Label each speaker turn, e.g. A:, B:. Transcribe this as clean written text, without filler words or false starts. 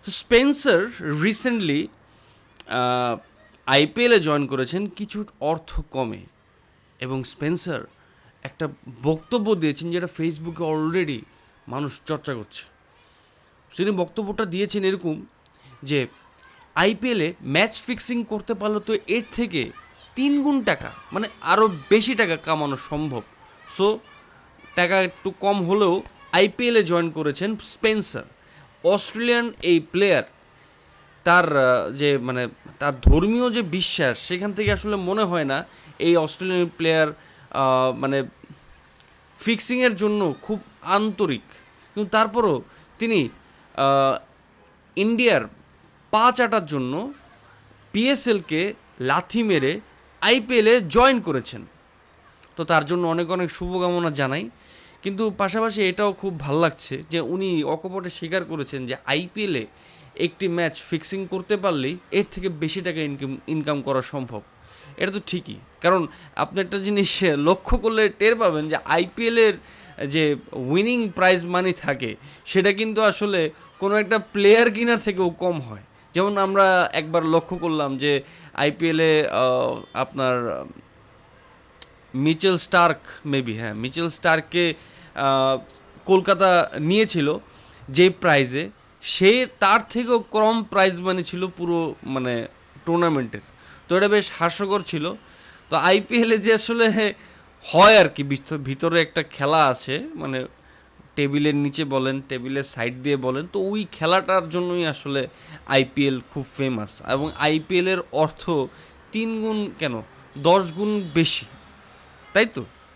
A: তো Spencer recently আইপিএলে join করেছেন কিছু অর্থ কমে, এবং স্পেন্সার একটা বক্তব্য দিয়েছেন যেটা ফেসবুকে অলরেডি মানুষ চর্চা করছে। তিনি বক্তব্যটা দিয়েছেন এরকম যে আইপিএলে ম্যাচ ফিক্সিং করতে পারলে তো এর থেকে 3 গুণ টাকা, মানে আরও বেশি টাকা কামানো সম্ভব। সো টাকা একটু কম হলেও আইপিএলে জয়েন করেছেন স্পেন্সার। অস্ট্রেলিয়ান এই প্লেয়ার, তার যে মানে তার ধর্মীয় যে বিশ্বাস, সেখান থেকে আসলে মনে হয় না এই অস্ট্রেলিয়ান প্লেয়ার মানে ফিক্সিংয়ের জন্য খুব আন্তরিক। কিন্তু তারপরও তিনি ইন্ডিয়ার পা চাটার জন্য পিএসএলকে লাথি মেরে আইপিএলে জয়েন করেছেন। তো তার জন্য অনেক অনেক শুভকামনা জানাই। কিন্তু পাশাপাশি এটাও খুব ভাল লাগছে যে উনি অকপটে স্বীকার করেছেন যে আইপিএলে একটি ম্যাচ ফিক্সিং করতে পারলেই এর থেকে বেশি টাকা ইনকাম করা সম্ভব। এটা তো ঠিকই, কারণ আপনি একটা জিনিস লক্ষ্য করলে টের পাবেন যে আইপিএলের যে উইনিং প্রাইজ মানি থাকে সেটা কিন্তু আসলে কোনো একটা প্লেয়ার কিনার থেকেও কম হয়। যেমন আমরা একবার লক্ষ্য করলাম যে আইপিএলে আপনার মিচেল স্টার্ক, মিচেল স্টার্ককে কলকাতা নিয়েছিল যে প্রাইজে, সে তার থেকেও কম প্রাইজ মানি ছিল পুরো মানে টুর্নামেন্টের। তো এটা বেশ হাস্যকর ছিল। তো আইপিএলে যে আসলে হয় আর কি, ভিতরে একটা খেলা আছে, মানে টেবিলের নিচে বলেন, টেবিলের সাইড দিয়ে বলেন, তো ওই খেলাটার জন্যই আসলে আইপিএল খুব ফেমাস। এবং আইপিএলের অর্থ 3 গুণ কেন, 10 গুণ বেশি, তাই তো?